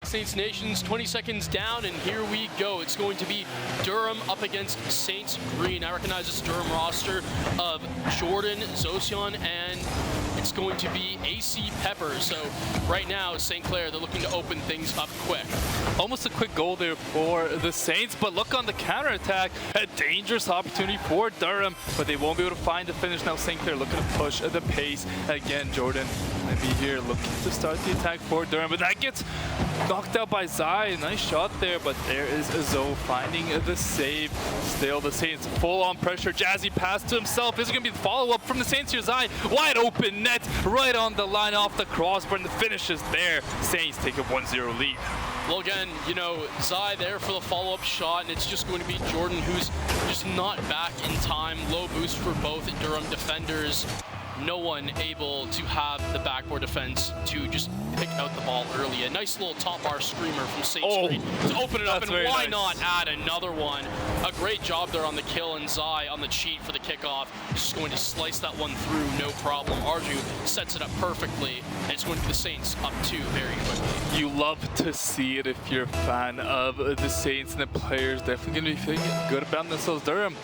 Saints Nations, 20 seconds down, and here we go. It's going to be Durham up against Saints Green. I recognize this Durham roster of Jordan, Zocian, and it's going to be AC Pepper. So right now, St. Clair, they're looking to open things up quick. Almost a quick goal there for the Saints, but look on the counterattack. A dangerous opportunity for Durham, but they won't be able to find the finish. Now St. Clair looking to push the pace. Again, Jordan going to be here looking to start the attack for Durham, but that gets knocked out by Zai. Nice shot there, but there is Zo finding the save. Still the Saints full on pressure. Jazzy pass to himself. Is it going to be the follow-up from the Saints here? Zai, wide open net, right on the line off the crossbar, and the finish is there. Saints take a 1-0 lead. Well, again, you know, Zai there for the follow-up shot, and it's just going to be Jordan who's just not back in time. Low boost for both Durham defenders. No one able to have the backboard defense to just pick out the ball early. A nice little top bar screamer from Saints Green to open it up, and why not add another one? A great job there on the kill, and Zai on the cheat for the kickoff. Just going to slice that one through, no problem. Arju sets it up perfectly, and it's going to be the Saints up 2 very quickly. You love to see it if you're a fan of the Saints, and the players definitely going to be feeling good about themselves. Durham,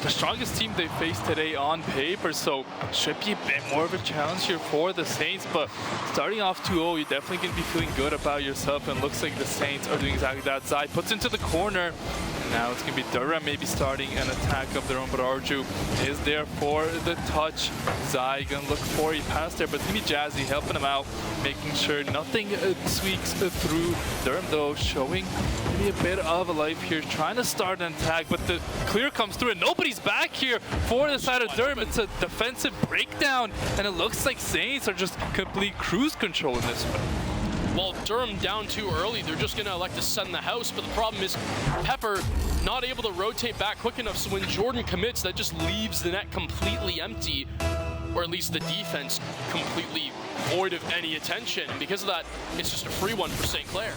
the strongest team they faced today on paper, so should be a bit more of a challenge here for the Saints, but starting off 2-0, you're definitely going to be feeling good about yourself, and looks like the Saints are doing exactly that. Zai puts into the corner, and now it's going to be Durham maybe starting an attack of their own, but Arju is there for the touch. Zai going to look for a pass there, but it's going to be Jazzy helping him out, making sure nothing squeaks through. Durham, though, showing maybe a bit of a life here, trying to start an attack, but the clear comes through, and nobody's back here for the side of Durham. It's a defensive breakdown, and it looks like Saints are just complete cruise control in this one. Well, Durham down too early, they're just going to elect to send the house, but the problem is Pepper not able to rotate back quick enough, so when Jordan commits, that just leaves the net completely empty, or at least the defense completely void of any attention, and because of that, it's just a free one for St. Clair.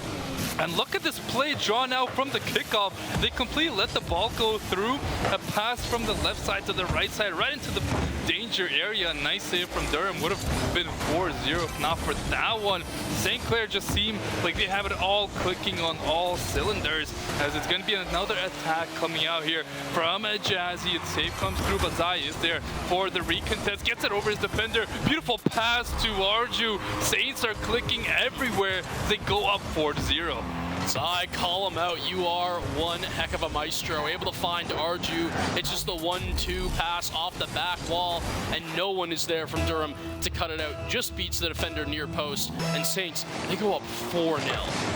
And look at this play drawn out from the kickoff. They completely let the ball go through. A pass from the left side to the right side, right into the danger area. Nice save from Durham. Would have been 4-0 if not for that one. St. Clair just seem like they have it all clicking on all cylinders, as it's going to be another attack coming out here from Jazzy. And save comes through, but Zai is there for the recontest. Gets it over his defender. Beautiful pass to Arju. Saints are clicking everywhere. They go up 4-0. Zai, call him out. You are one heck of a maestro. Able to find Arju. It's just the 1-2 pass off the back wall, and no one is there from Durham to cut it out. Just beats the defender near post, and Saints, they go up 4-0.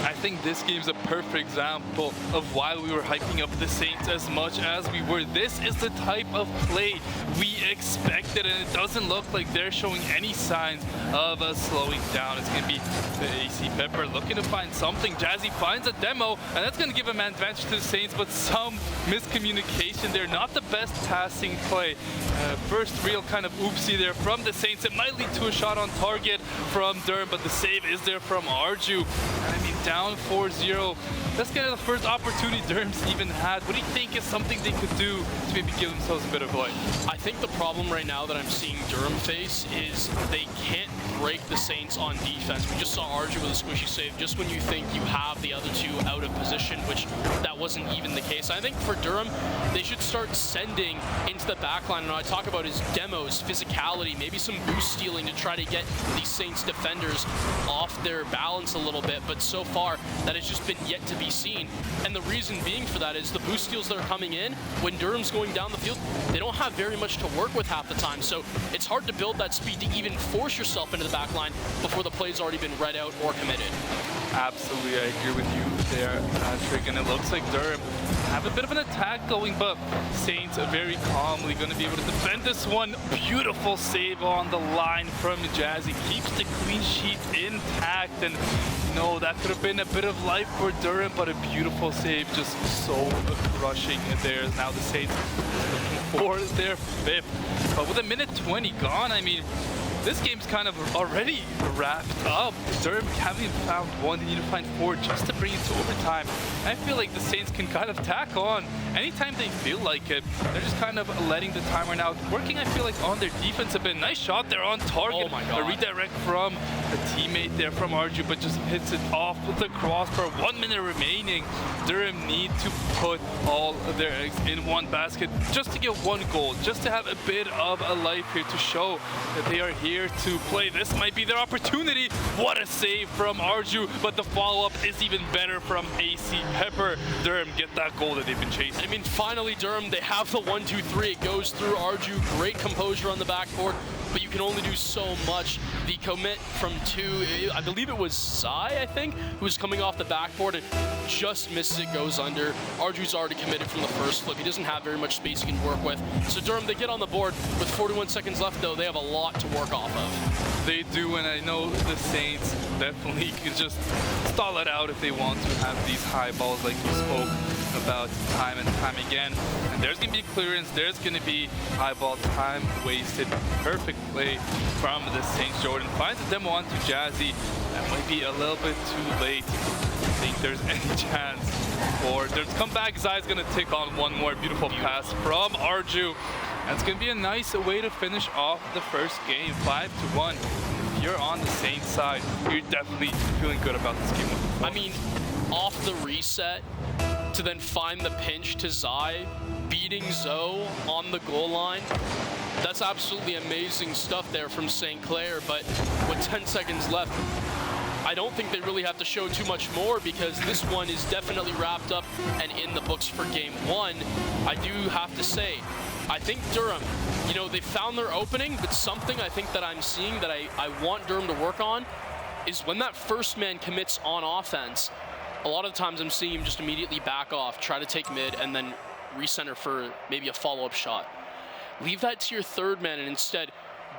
I think this game's a perfect example of why we were hyping up the Saints as much as we were. This is the type of play we expected, and it doesn't look like they're showing any signs of slowing down. It's going to be the AC Pepper looking to find something. Jazzy finds a demo, and that's going to give him an advantage to the Saints, but some miscommunication there. Not the best passing play. First real kind of oopsie there from the Saints. It might lead to a shot on target from Durham, but the save is there from Arju. I mean, down 4-0. That's kind of the first opportunity Durham's even had. What do you think is something they could do to maybe give themselves a bit of life? I think the problem right now that I'm seeing Durham face is they can't break the Saints on defense. We just saw Arju with a squishy save just when you think you have the other two out of position, which that wasn't even the case. I think for Durham, they should start sending into the backline. And what I talk about is demos, physicality, maybe some boost stealing to try to get these Saints defenders off their balance a little bit. But so far, that has just been yet to be seen. And the reason being for that is the boost steals that are coming in, when Durham's going down the field, they don't have very much to work with half the time. So it's hard to build that speed to even force yourself into the back line before the play's already been read out or committed. Absolutely, I agree with you there, Patrick. And it looks like Durham have a bit of an attack going, but Saints are very calmly going to be able to defend this one. Beautiful save on the line from Jazzy. Keeps the clean sheet intact, and no, that could have been a bit of life for Durham, but a beautiful save, just so crushing there. Now the Saints looking for their fifth. But with a minute 20 gone, I mean, this game's kind of already wrapped up. Durham haven't even found one, they need to find 4 just to bring it to overtime. I feel like the Saints can kind of tack on anytime they feel like it. They're just kind of letting the timer now working, I feel like, on their defense a bit. Nice shot there on target. Oh my God. A redirect from a teammate there from Arju, but just hits it off with the crossbar. 1 minute remaining. Durham need to put all of their eggs in one basket just to get 1 goal, just to have a bit of a life here to show that they are here to play. This might be their opportunity. What a save from Arju, but the follow-up is even better from AC Pepper. Durham get that goal that they've been chasing. I mean, finally, Durham, they have the 1-2-3. It goes through Arju. Great composure on the backboard, but you can only do so much. The commit from 2, I believe it was Zai, I think, who was coming off the backboard and just misses it, goes under. Arju's already committed from the first flip. He doesn't have very much space he can work with. So Durham, they get on the board with 41 seconds left, though. They have a lot to work off of. They do, and I know the Saints definitely can just stall it out if they want to have these high balls like you spoke about time and time again. And there's going to be clearance, there's going to be high ball time wasted. Perfect play from the Saints. Jordan finds a demo onto Jazzy. That might be a little bit too late. I think there's any chance for there's comeback. Zai's going to take on one more beautiful pass from Arju. That's going to be a nice way to finish off the first game, 5-1. If you're on the Saints side, you're definitely feeling good about this game. I mean, off the reset to then find the pinch to Zai, beating Zoe on the goal line. That's absolutely amazing stuff there from St. Clair, but with 10 seconds left, I don't think they really have to show too much more because this one is definitely wrapped up and in the books for game 1. I do have to say, I think Durham, you know, they found their opening, but something I think that I'm seeing that I want Durham to work on is when that first man commits on offense, a lot of times I'm seeing him just immediately back off, try to take mid, and then recenter for maybe a follow-up shot. Leave that to your third man and instead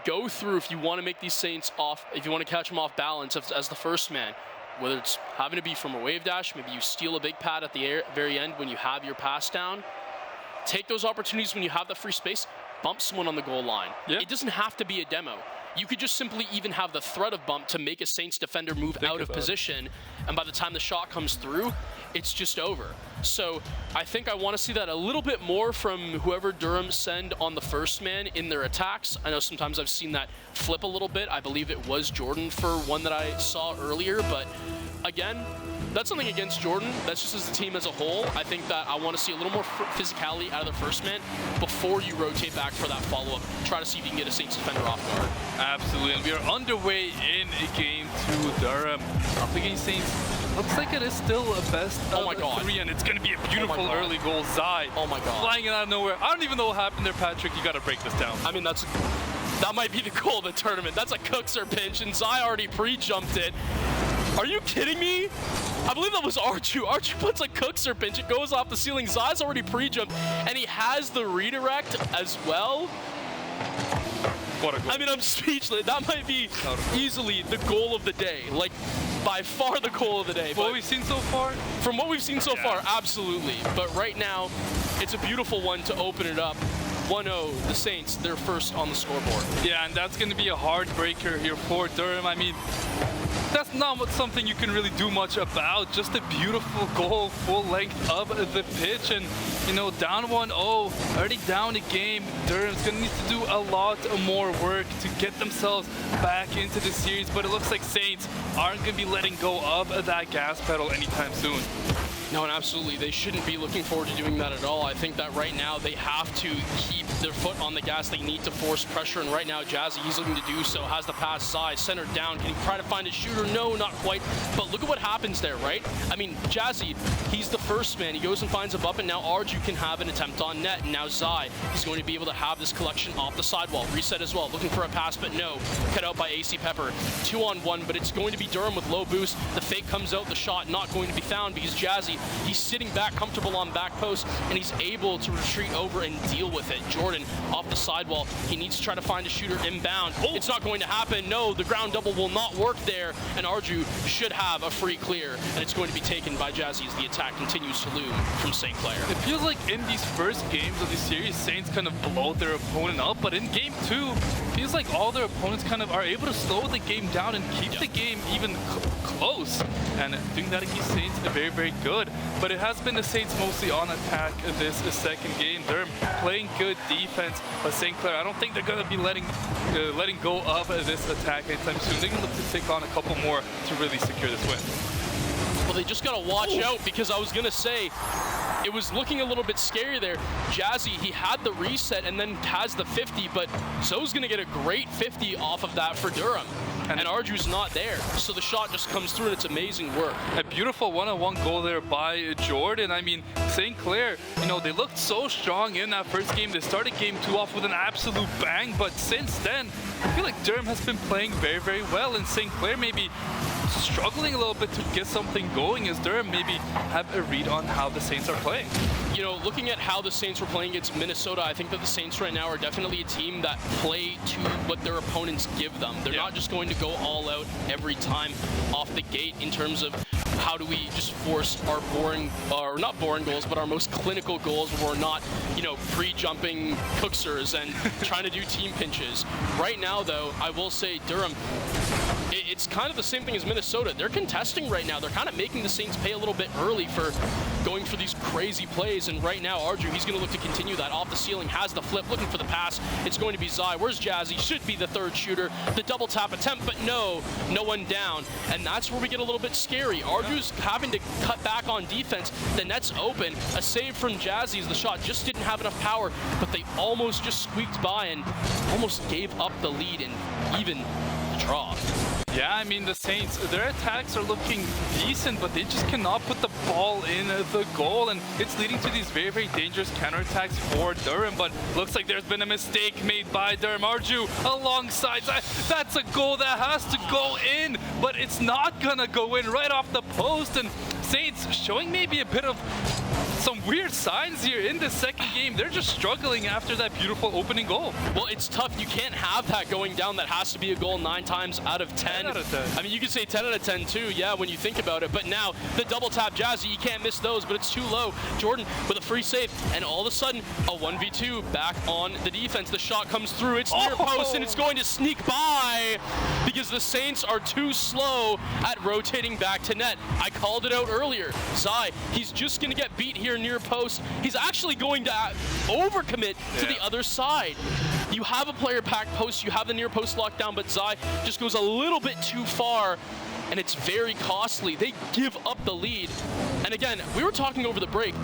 go through if you want to make these Saints off, if you want to catch them off balance as the first man, whether it's having to be from a wave dash, maybe you steal a big pad at the very end when you have your pass down. Take those opportunities when you have the free space, bump someone on the goal line. Yeah. It doesn't have to be a demo. You could just simply even have the threat of bump to make a Saints defender move out of position, and by the time the shot comes through, it's just over. So I think I want to see that a little bit more from whoever Durham send on the first man in their attacks. I know sometimes I've seen that flip a little bit. I believe it was Jordan for one that I saw earlier, but again, that's something against Jordan. That's just as a team as a whole. I think that I want to see a little more physicality out of the first man before you rotate back for that follow-up. Try to see if you can get a Saints defender off guard. Absolutely, and we are underway in game 2. Durham up against Saints. Looks like it is still a best of 3, and it's going to be a beautiful early goal. Zai, flying it out of nowhere. I don't even know what happened there, Patrick. You got to break this down. I mean, that might be the goal of the tournament. That's a Cookser pinch, and Zai already pre-jumped it. Are you kidding me? I believe that was Arju. Arju puts a Cookser pinch. It goes off the ceiling. Zai's already pre-jumped, and he has the redirect as well. What a goal. I mean, I'm speechless. That might be easily the goal of the day. Like, by far the goal of the day. What we've seen so far? From what we've seen so far, absolutely. But right now, it's a beautiful one to open it up. 1-0, the Saints, they're first on the scoreboard. Yeah, and that's going to be a heartbreaker here for Durham. I mean, that's not something you can really do much about. Just a beautiful goal, full length of the pitch. And, you know, down 1-0, already down a game. Durham's going to need to do a lot more work to get themselves back into the series. But it looks like Saints aren't going to be letting go of that gas pedal anytime soon. No, and absolutely, they shouldn't be looking forward to doing that at all. I think that right now they have to keep their foot on the gas. They need to force pressure, and right now Jazzy, he's looking to do so. Has the pass side, centered down. Can he try to find a shooter? No, not quite. But look at what happens there, right? I mean, Jazzy, he's the first man. He goes and finds a bump, and now Arju can have an attempt on net. And now Zai, he's going to be able to have this collection off the sidewall. Reset as well, looking for a pass, but no. Cut out by AC Pepper. 2-on-1, but it's going to be Durham with low boost. The fake comes out, the shot not going to be found because Jazzy He's sitting back comfortable on back post, and he's able to retreat over and deal with it. Jordan off the sidewall. He needs to try to find a shooter inbound. Oh. It's not going to happen. No, the ground double will not work there, and Arju should have a free clear, and it's going to be taken by Jazzy as the attack continues to loom from St. Clair. It feels like in these first games of the series, Saints kind of blow their opponent up, but in game 2, it feels like all their opponents kind of are able to slow the game down and keep the game even close. And doing that against Saints is very, very good. But it has been the Saints mostly on attack this second game. They're playing good defense, but St. Clair, I don't think they're going to be letting go of this attack anytime soon. They're going to look to take on a couple more to really secure this win. Well, they just got to watch out, because I was going to say, it was looking a little bit scary there. Jazzy, he had the reset and then has the 50, but Zoe's going to get a great 50 off of that for Durham. And Arju's not there, so the shot just comes through, and it's amazing work. A beautiful one-on-one goal there by Jordan. I mean, St. Clair, you know, they looked so strong in that first game. They started game 2 off with an absolute bang, but since then, I feel like Durham has been playing very, very well, and St. Clair maybe struggling a little bit to get something going as Durham maybe have a read on how the Saints are playing. You know, looking at how the Saints were playing against Minnesota, I think that the Saints right now are definitely a team that play to what their opponents give them. They're not just going to go all out every time off the gate in terms of how do we just force our boring, or not boring goals, but our most clinical goals where we're not, you know, pre-jumping cooksters and trying to do team pinches. Right now, though, I will say Durham, it's kind of the same thing as Minnesota. They're contesting right now. They're kind of making the Saints pay a little bit early for going for these crazy plays. And right now, Arju, he's going to look to continue that. Off the ceiling, has the flip, looking for the pass. It's going to be Zai. Where's Jazzy? Should be the third shooter. The double tap attempt, but no one down. And that's where we get a little bit scary. Arju's having to cut back on defense. The net's open. A save from Jazzy as the shot just didn't have enough power, but they almost just squeaked by and almost gave up the lead and even the draw. Yeah, I mean, the Saints, their attacks are looking decent, but they just cannot put the ball in the goal, and it's leading to these very, very dangerous counterattacks for Durham, but looks like there's been a mistake made by Durham. Arju alongside, that's a goal that has to go in, but it's not gonna go in right off the post, and Saints showing maybe a bit of some weird signs here in the second game. They're just struggling after that beautiful opening goal. Well, it's tough. You can't have that going down. That has to be a goal 9 times out of 10. 10 out of 10. I mean, you could say 10 out of 10 too, yeah, when you think about it. But now, the double tap Jazzy, you can't miss those, but it's too low. Jordan with a free save, and all of a sudden, a 1v2 back on the defense. The shot comes through, it's near post, and it's going to sneak by because the Saints are too slow at rotating back to net. I called it out earlier. Zai, he's just going to get beat here near post. He's actually going to overcommit to the other side. You have a player pack post, you have the near post locked down, but Zai just goes a little bit too far, and it's very costly. They give up the lead. And again, we were talking over the break.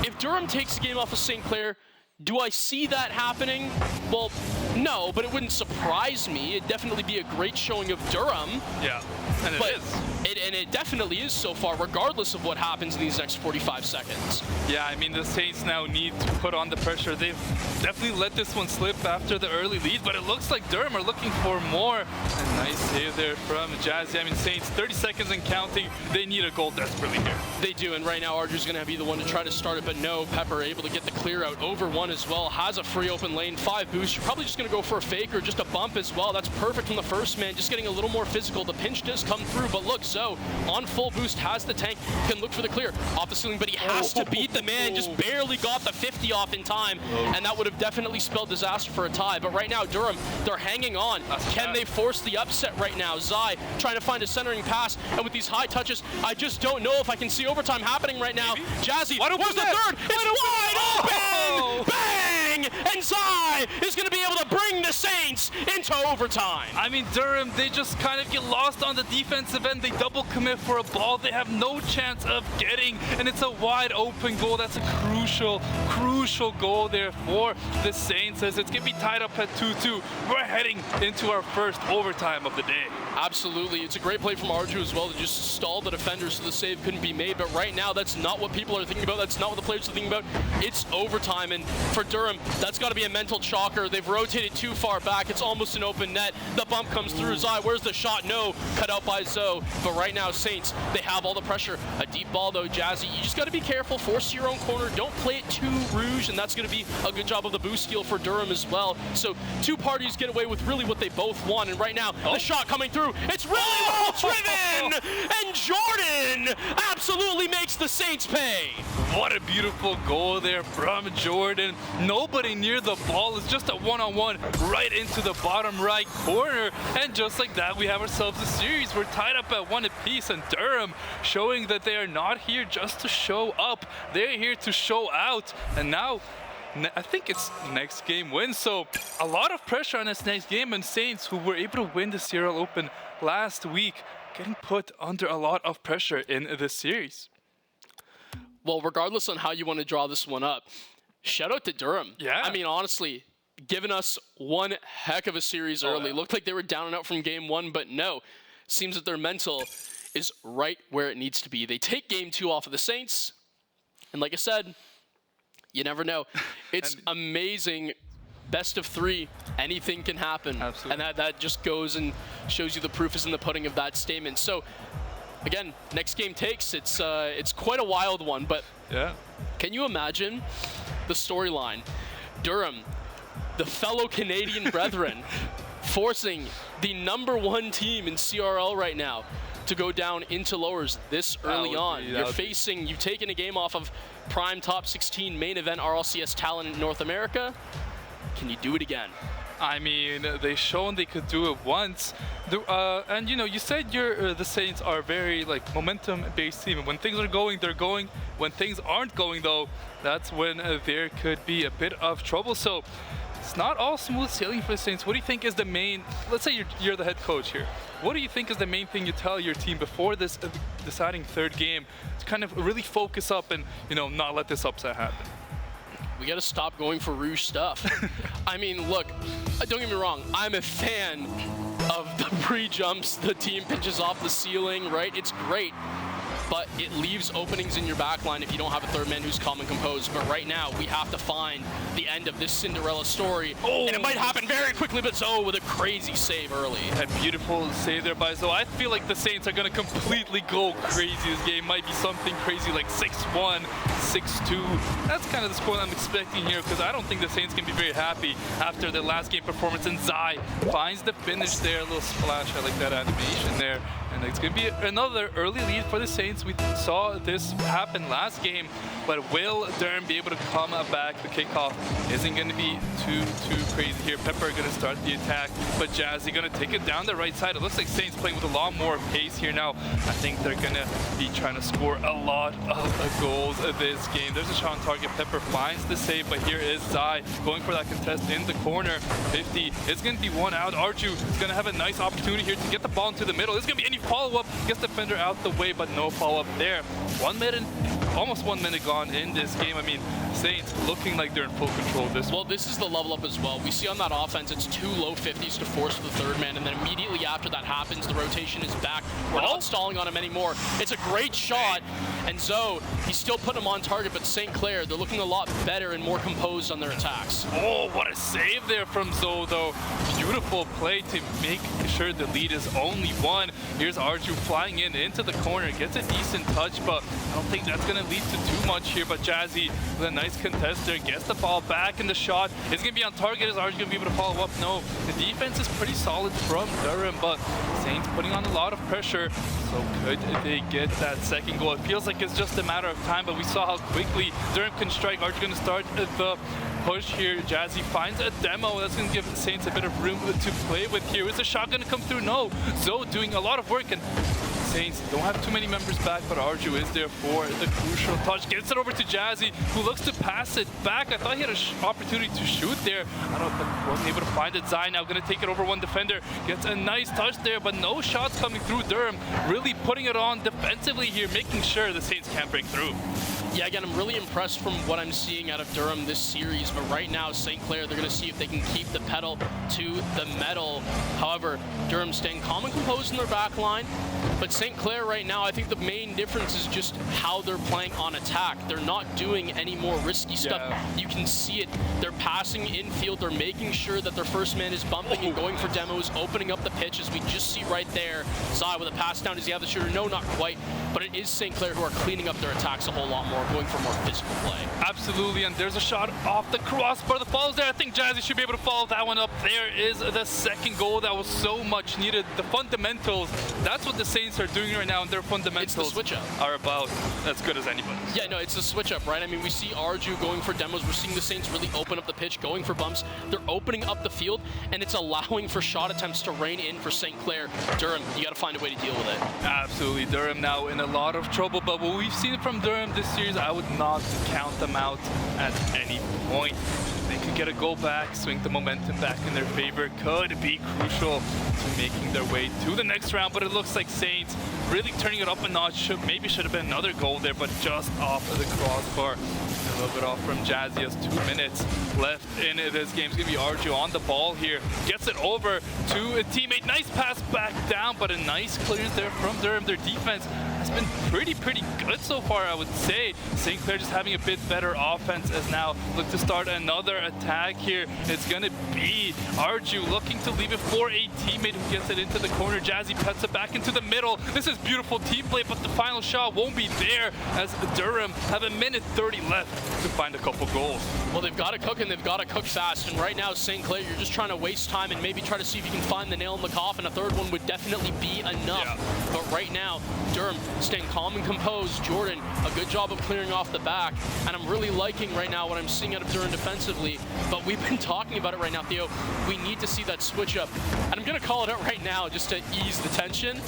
If Durham takes the game off of St. Clair, do I see that happening? Well, no, but it wouldn't surprise me. It'd definitely be a great showing of Durham. Yeah, and it is. And it definitely is so far, regardless of what happens in these next 45 seconds. Yeah, I mean, the Saints now need to put on the pressure. They've definitely let this one slip after the early lead, but it looks like Durham are looking for more. A nice save there from Jazzy. I mean, Saints, 30 seconds and counting. They need a goal desperately here. They do, and right now, Arju's going to be the one to try to start it, but no, Pepper able to get the clear out over one as well. Has a free open lane, 5 boost. You're probably just going to go for a fake or just a bump as well. That's perfect from the first man, just getting a little more physical. The pinch does come through, but look, Zoe on full boost has the tank, can look for the clear off the ceiling, but he has to beat the man, just barely got the 50 off in time, and that would have definitely spelled disaster for a tie. But right now, Durham, they're hanging on. Can they force the upset right now? Zai trying to find a centering pass, and with these high touches, I just don't know if I can see overtime happening right now. Jazzy, where's the third? It's wide open! Bang! And Zai is going to be able to bring the Saints into overtime. I mean, Durham, they just kind of get lost on the defensive end. They double commit for a ball they have no chance of getting, and it's a wide open goal. That's a crucial goal there for the Saints as it's going to be tied up at 2-2. We're heading into our first overtime of the day. Absolutely. It's a great play from Arju as well to just stall the defenders so the save couldn't be made. But right now, that's not what people are thinking about. That's not what the players are thinking about. It's overtime. And for Durham, that's got to be a mental chalker. They've rotated 2 too far back. It's almost an open net. The bump comes through. Zai, where's the shot? No, cut out by Zoe. But right now, Saints, they have all the pressure. A deep ball though, Jazzy. You just got to be careful. Force your own corner. Don't play it too rouge, and that's going to be a good job of the boost steal for Durham as well. So two parties get away with really what they both want. And right now, the shot coming through. It's really well driven, and Jordan absolutely makes the Saints pay. What a beautiful goal there from Jordan. Nobody near the ball. It's just a one-on-one right into the bottom right corner. And just like that, we have ourselves a series. We're tied up at 1 apiece, and Durham showing that they are not here just to show up. They're here to show out. And now, I think it's next game win. So a lot of pressure on this next game, and Saints, who were able to win the CRL Open last week, getting put under a lot of pressure in this series. Well, regardless on how you want to draw this one up, shout out to Durham. Yeah. I mean, honestly, giving us one heck of a series early. Yeah. Looked like they were down and out from game one, but no. Seems that their mental is right where it needs to be. They take game 2 off of the Saints, and like I said, you never know. It's amazing. Best of 3, anything can happen. Absolutely. And that just goes and shows you the proof is in the pudding of that statement. So, again, next game takes. It's quite a wild one, but Yeah. can you imagine the storyline? Durham, the fellow Canadian brethren, forcing the #1 team in CRL right now to go down into lowers this early on. You've taken a game off of prime top 16 main event RLCS talent in North America. Can you do it again? I mean, they've shown they could do it once. And you know, you said the Saints are very like momentum-based team. And when things are going, they're going. When things aren't going, though, that's when there could be a bit of trouble. So it's not all smooth sailing for the Saints. What do you think is the main? Let's say you're the head coach here. What do you think is the main thing you tell your team before this deciding third game to kind of really focus up and not let this upset happen? We got to stop going for rouge stuff. I mean, look, don't get me wrong. I'm a fan of the pre-jumps, the team pitches off the ceiling, right? It's great. But it leaves openings in your back line if you don't have a third man who's calm and composed. But right now, we have to find the end of this Cinderella story. Oh. And it might happen very quickly, but Zoe with a crazy save early. A beautiful save there by Zoe. I feel like the Saints are going to completely go crazy. This game might be something crazy like 6-1, 6-2. That's kind of the score I'm expecting here, because I don't think the Saints can be very happy after their last game performance. And Zai finds the finish there. A little splash. I like that animation there. And it's going to be another early lead for the Saints. We saw this happen last game, but will Durham be able to come back? The kickoff isn't going to be too crazy here. Pepper going to start the attack, but Jazzy going to take it down the right side. It looks like Saints playing with a lot more pace here now. I think they're going to be trying to score a lot of goals this game. There's a shot on target. Pepper finds the save, but here is Zai going for that contest in the corner. 50. It's going to be one out. Arju is going to have a nice opportunity here to get the ball into the middle. It's going to be any follow-up. Gets the defender out the way, but no follow-up there. 1 minute, almost 1 minute gone in this game. I mean, Saints looking like they're in full control of this. Well, this is the level up as well. We see on that offense, it's 2 low 50s to force the third man, and then immediately after that happens, the rotation is back. We're not stalling on him anymore. It's a great shot, and Zoe, he's still putting him on target, but St. Clair, they're looking a lot better and more composed on their attacks. Oh, what a save there from Zoe, though. Beautiful play to make sure the lead is only 1. Here's Arju flying into the corner, gets a decent touch, but I don't think that's going to lead to too much here. But Jazzy with a nice contest there, gets the ball back in the shot. It's going to be on target. Is Arju going to be able to follow up? No. The defense is pretty solid from Durham, but Saints putting on a lot of pressure. So could they get that second goal? It feels like it's just a matter of time, but we saw how quickly Durham can strike. Arju going to start the push here. Jazzy finds a demo. That's going to give the Saints a bit of room to play with here. Is the shot going to come through? No. Zoe doing a lot of work, and Saints don't have too many members back, but Arju is there for the crucial touch. Gets it over to Jazzy, who looks to pass it back. I thought he had an opportunity to shoot there. I don't know, but wasn't able to find it. Zai now going to take it over one defender. Gets a nice touch there, but no shots coming through. Durham really putting it on defensively here, making sure the Saints can't break through. Yeah, again, I'm really impressed from what I'm seeing out of Durham this series, but right now, St. Clair, they're going to see if they can keep the pedal to the metal. However, Durham staying calm and composed in their back line. But St. Clair right now, I think the main difference is just how they're playing on attack. They're not doing any more risky stuff. You can see it. They're passing infield. They're making sure that their first man is bumping and going for demos, opening up the pitch, as we just see right there. Zai with a pass down. Does he have the shooter? No, not quite. But it is St. Clair who are cleaning up their attacks a whole lot more, going for more physical play. Absolutely, and there's a shot off the crossbar. The falls there. I think Jazzy should be able to follow that one up. There is the second goal that was so much needed. The fundamentals, that's what the Saints are doing right now, and their fundamentals are about as good as anybody. Yeah, no, it's a switch up, right? I mean, we see Arju going for demos. We're seeing the Saints really open up the pitch, going for bumps. They're opening up the field, and it's allowing for shot attempts to rain in for St. Clair. Durham, you got to find a way to deal with it. Absolutely. Durham now in a lot of trouble, but what we've seen from Durham this series, I would not count them out at any point. They could get a goal back, swing the momentum back in their favor, could be crucial to making their way to the next round, but it looks like Saints really turning it up a notch. Maybe should have been another goal there, but just off of the crossbar. A little bit off from Jazzy as 2 minutes left in this game. It's going to be Arju on the ball here. Gets it over to a teammate. Nice pass back down, but a nice clearance there from Durham. Their defense has been pretty good so far, I would say. St. Clair just having a bit better offense as now look to start another attack here. It's going to be Arju looking to leave it for a teammate who gets it into the corner. Jazzy puts it back into the middle. This is beautiful team play, but the final shot won't be there as Durham have 1:30 left to find a couple goals. Well, they've got to cook, and they've got to cook fast. And right now, St. Clair, you're just trying to waste time and maybe try to see if you can find the nail in the coffin. A third one would definitely be enough. But right now, Durham staying calm and composed. Jordan, a good job of clearing off the back. And I'm really liking right now what I'm seeing out of Durham defensively. But we've been talking about it right now, Theo. We need to see that switch up. And I'm going to call it out right now just to ease the tension.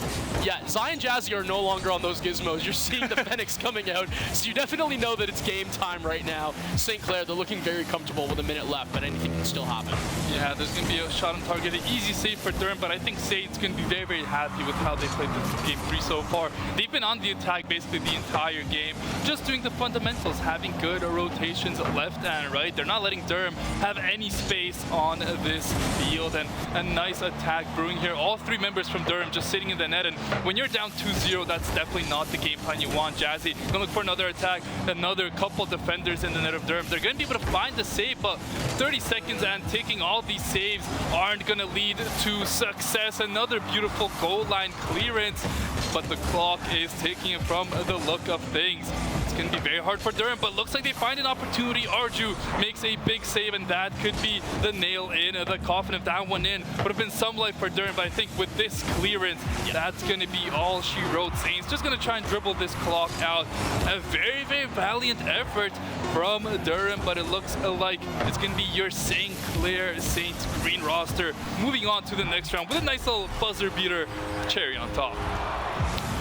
Yeah, Zai and Jazzy are no longer on those gizmos. You're seeing the Fenix coming out. So you definitely know that it's game time right now. St. Clair, they're looking very comfortable with a minute left, but anything can still happen. Yeah, there's going to be a shot on target, an easy save for Durham, but I think Saints going to be very happy with how they played this game 3 so far. They've been on the attack basically the entire game, just doing the fundamentals, having good rotations left and right. They're not letting Durham have any space on this field, and a nice attack brewing here. All 3 members from Durham just sitting in the net, and when you're down 2-0, that's definitely not the game plan you want. Jazzy gonna look for another attack, another couple defenders in the net of Durham. They're gonna be able to find the save, but 30 seconds and taking all these saves aren't gonna lead to success. Another beautiful goal line clearance, but the clock is ticking from the look of things. It's going to be very hard for Durham, but looks like they find an opportunity. Arju makes a big save, and that could be the nail in the coffin. If that one in, would have been some life for Durham, but I think with this clearance, that's going to be all she wrote. Saints just going to try and dribble this clock out. A very valiant effort from Durham, but it looks like it's going to be your St. Clair Saints green roster moving on to the next round with a nice little buzzer beater cherry on top.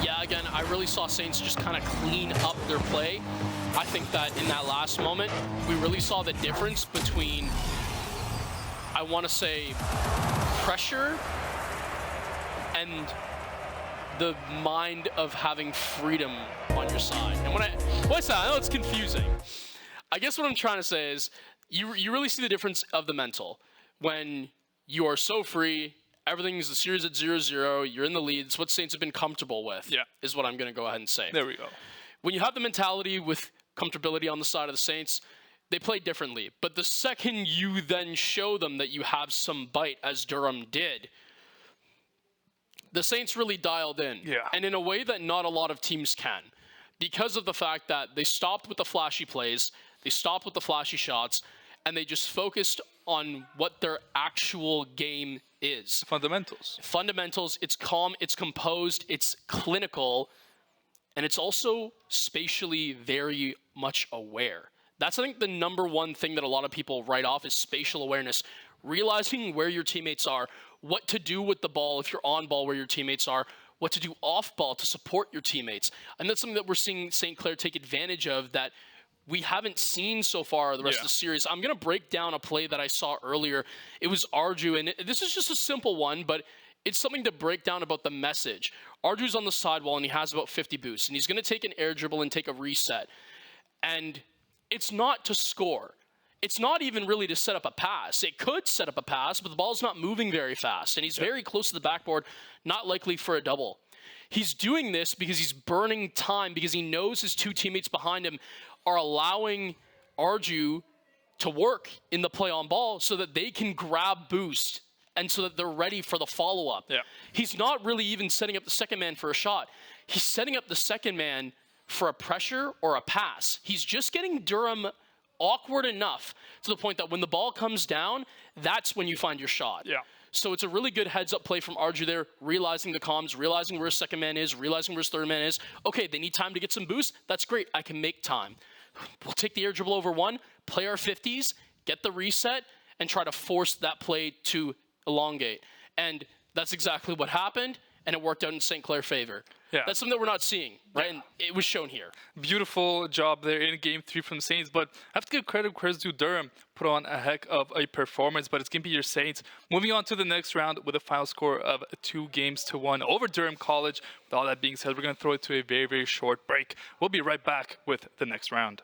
Yeah, again, I really saw Saints just kind of clean up their play. I think that in that last moment, we really saw the difference between, I want to say, pressure and the mind of having freedom on your side. And when I say I know it's confusing. I guess what I'm trying to say is you really see the difference of the mental. When you are so free, everything's the series at 0-0, you're in the lead. It's what Saints have been comfortable with, is what I'm going to go ahead and say. There we go. When you have the mentality with comfortability on the side of the Saints, they play differently. But the second you then show them that you have some bite, as Durham did, the Saints really dialed in. And in a way that not a lot of teams can. Because of the fact that they stopped with the flashy plays, they stopped with the flashy shots, and they just focused on what their actual game is. Fundamentals. Fundamentals, it's calm, it's composed, it's clinical, and it's also spatially very much aware. That's, I think, the number one thing that a lot of people write off is spatial awareness. Realizing where your teammates are, what to do with the ball if you're on ball where your teammates are, what to do off ball to support your teammates. And that's something that we're seeing St. Clair take advantage of that we haven't seen so far the rest of the series. I'm going to break down a play that I saw earlier. It was Arju, and this is just a simple one, but it's something to break down about the message. Arju's on the sidewall, and he has about 50 boosts, and he's going to take an air dribble and take a reset. And it's not to score. It's not even really to set up a pass. It could set up a pass, but the ball's not moving very fast, and he's very close to the backboard, not likely for a double. He's doing this because he's burning time, because he knows his two teammates behind him are allowing Arju to work in the play on ball so that they can grab boost and so that they're ready for the follow-up. Yeah. He's not really even setting up the second man for a shot. He's setting up the second man for a pressure or a pass. He's just getting Durham awkward enough to the point that when the ball comes down, that's when you find your shot. Yeah. So it's a really good heads-up play from Arju there, realizing the comms, realizing where his second man is, realizing where his third man is. Okay, they need time to get some boost. That's great. I can make time. We'll take the air dribble over one, play our 50s, get the reset, and try to force that play to elongate. And that's exactly what happened, and it worked out in St. Clair favor. Yeah. That's something that we're not seeing, right? And it was shown here. Beautiful job there in Game 3 from Saints, but I have to give credit to Durham. Put on a heck of a performance, but it's going to be your Saints. Moving on to the next round with a final score of 2-1 over Durham College. With all that being said, we're going to throw it to a very, very short break. We'll be right back with the next round.